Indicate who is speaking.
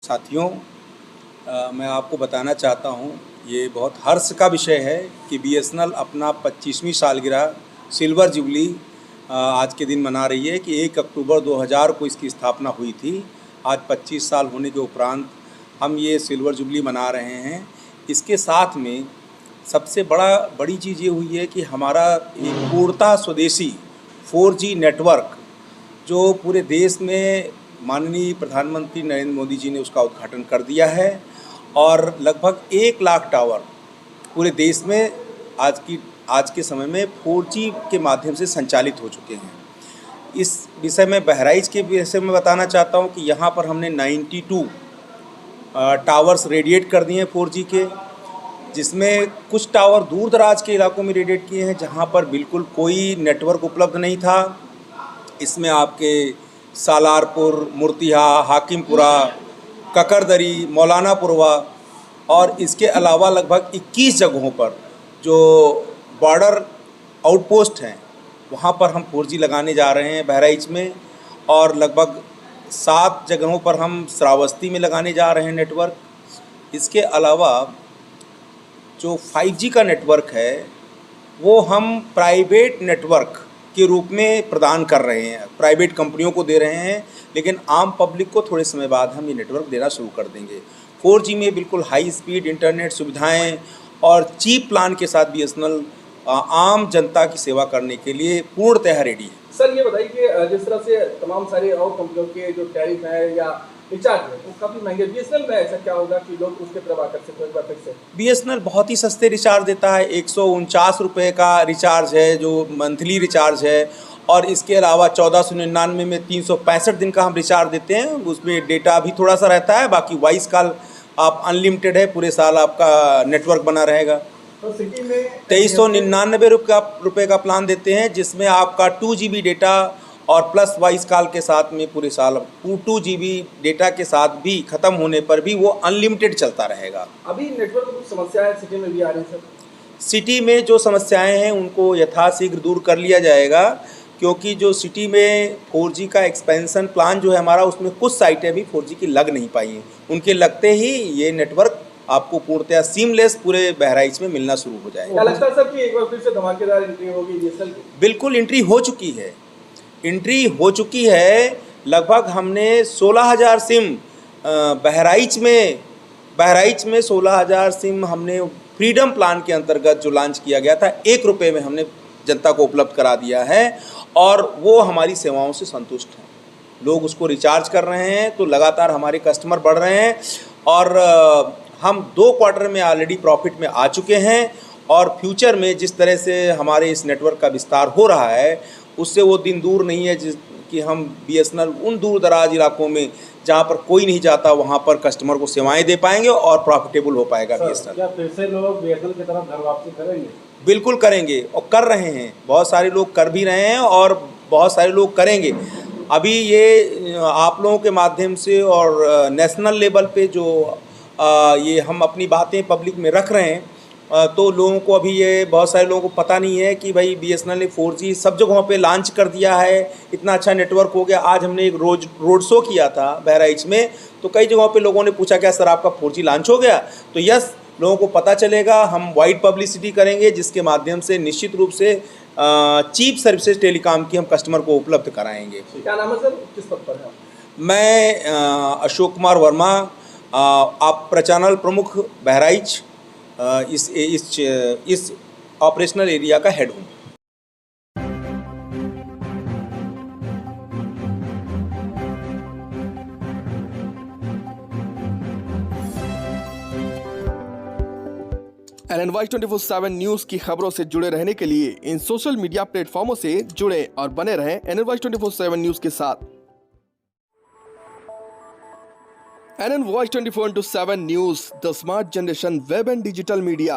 Speaker 1: साथियों, मैं आपको बताना चाहता हूँ, ये बहुत हर्ष का विषय है कि बीएसएनएल अपना 25वीं सालगिरह सिल्वर जुबली आज के दिन मना रही है कि 1 अक्टूबर 2000 को इसकी स्थापना हुई थी। आज 25 साल होने के उपरांत हम ये सिल्वर जुबली मना रहे हैं। इसके साथ में सबसे बड़ी चीज़ ये हुई है कि हमारा एक पूर्णतः स्वदेशी 4G नेटवर्क जो पूरे देश में माननीय प्रधानमंत्री नरेंद्र मोदी जी ने उसका उद्घाटन कर दिया है और लगभग 1 लाख टावर पूरे देश में आज के समय में 4G के माध्यम से संचालित हो चुके हैं। इस विषय में बहराइच के विषय में बताना चाहता हूं कि यहाँ पर हमने 92 टावर्स रेडिएट कर दिए हैं 4G के, जिसमें कुछ टावर दूर दराज के इलाकों में रेडिएट किए हैं जहाँ पर बिल्कुल कोई नेटवर्क उपलब्ध नहीं था। इसमें आपके सालारपुर, मुर्तिहा, हाकिमपुरा, ककरदरी, मौलानापुरवा और इसके अलावा लगभग 21 जगहों पर जो बॉर्डर आउटपोस्ट हैं वहाँ पर हम 4G लगाने जा रहे हैं बहराइच में, और लगभग 7 जगहों पर हम श्रावस्ती में लगाने जा रहे हैं नेटवर्क। इसके अलावा जो 5G का नेटवर्क है वो हम प्राइवेट नेटवर्क के रूप में प्रदान कर रहे हैं, प्राइवेट कंपनियों को दे रहे हैं, लेकिन आम पब्लिक को थोड़े समय बाद हम ये नेटवर्क देना शुरू कर देंगे। 4G में बिल्कुल हाई स्पीड इंटरनेट सुविधाएं और चीप प्लान के साथ बीएसएनएल आम जनता की सेवा करने के लिए पूर्णतः रेडी है।
Speaker 2: सर ये बताइए कि जिस तरह से तमाम सारे और कंपनियों के जो टैरिफ है या रिचार्ज है वो काफ़ी महंगे, बीएसएनएल में ऐसा क्या होगा कि लोग उसके तरफ आकर्षित हो फिर से?
Speaker 1: बीएसएनएल बहुत ही सस्ते रिचार्ज देता है। 149 रुपये का रिचार्ज है जो मंथली रिचार्ज है, और इसके अलावा 1499 में 365 दिन का हम रिचार्ज देते हैं। उसमें डेटा भी थोड़ा सा रहता है, बाकी वॉइस कॉल आप अनलिमिटेड है, पूरे साल आपका नेटवर्क बना रहेगा।
Speaker 2: तो सिटी में
Speaker 1: 2399 रुपये का प्लान देते हैं, जिसमें आपका 2 GB डेटा और प्लस वॉइस कॉल के साथ में पूरे साल 2 GB डेटा के साथ भी ख़त्म होने पर भी वो अनलिमिटेड चलता रहेगा।
Speaker 2: अभी नेटवर्क में कुछ समस्याएं सिटी में भी आ रही है सर?
Speaker 1: सिटी में जो समस्याएं हैं उनको यथाशीघ्र दूर कर लिया जाएगा, क्योंकि जो सिटी में 4G का एक्सपेंशन प्लान जो है हमारा, उसमें कुछ साइटें भी 4G की लग नहीं पाई हैं। उनके लगते ही ये नेटवर्क आपको पूर्णतः सीमलेस पूरे बहराइच में मिलना शुरू हो जाएगा।
Speaker 2: क्या लगता है सर कि एक बार फिर से धमाकेदार एंट्री होगी बीएसएनएल की?
Speaker 1: बिल्कुल एंट्री हो चुकी है। लगभग हमने 16,000 सिम बहराइच में 16,000 सिम हमने फ्रीडम प्लान के अंतर्गत जो लॉन्च किया गया था 1 रुपये में हमने जनता को उपलब्ध करा दिया है, और वो हमारी सेवाओं से संतुष्ट हैं। लोग उसको रिचार्ज कर रहे हैं, तो लगातार हमारे कस्टमर बढ़ रहे हैं, और हम 2 क्वार्टर में ऑलरेडी प्रॉफिट में आ चुके हैं। और फ्यूचर में जिस तरह से हमारे इस नेटवर्क का विस्तार हो रहा है, उससे वो दिन दूर नहीं है कि हम बीएसएनएल उन दूर दराज इलाकों में जहाँ पर कोई नहीं जाता वहाँ पर कस्टमर को सेवाएं दे पाएंगे और प्रॉफिटेबल हो पाएगा बीएसएनएल।
Speaker 2: क्या फिर से लोग बीएसएनएल की तरफ घर वापसी करेंगे?
Speaker 1: बिल्कुल करेंगे, और कर रहे हैं। बहुत सारे लोग कर भी रहे हैं और बहुत सारे लोग करेंगे। अभी ये आप लोगों के माध्यम से और नेशनल लेवल पे जो ये हम अपनी बातें पब्लिक में रख रहे हैं, तो लोगों को अभी ये बहुत सारे लोगों को पता नहीं है कि भाई बीएसएनएल ने 4G सब जगहों पे लॉन्च कर दिया है। इतना अच्छा नेटवर्क हो गया। आज हमने एक रोड शो किया था बहराइच में, तो कई जगहों पे लोगों ने पूछा क्या सर आपका 4G लॉन्च हो गया? तो यस, लोगों को पता चलेगा। हम वाइड पब्लिसिटी करेंगे जिसके माध्यम से निश्चित रूप से चीप सर्विसेज टेलीकॉम की हम कस्टमर को उपलब्ध कराएंगे।
Speaker 2: क्या नाम है सर, किस पद पर है?
Speaker 1: मैं अशोक कुमार वर्मा, आप प्रचानल प्रमुख बहराइच, इस ऑपरेशनल एरिया का हेड हूँ।
Speaker 3: NNY 24/7 न्यूज की खबरों से जुड़े रहने के लिए इन सोशल मीडिया प्लेटफॉर्मों से जुड़े और बने रहें NNY 24/7 न्यूज के साथ। NNY 24/7 news, the smart generation web and digital media.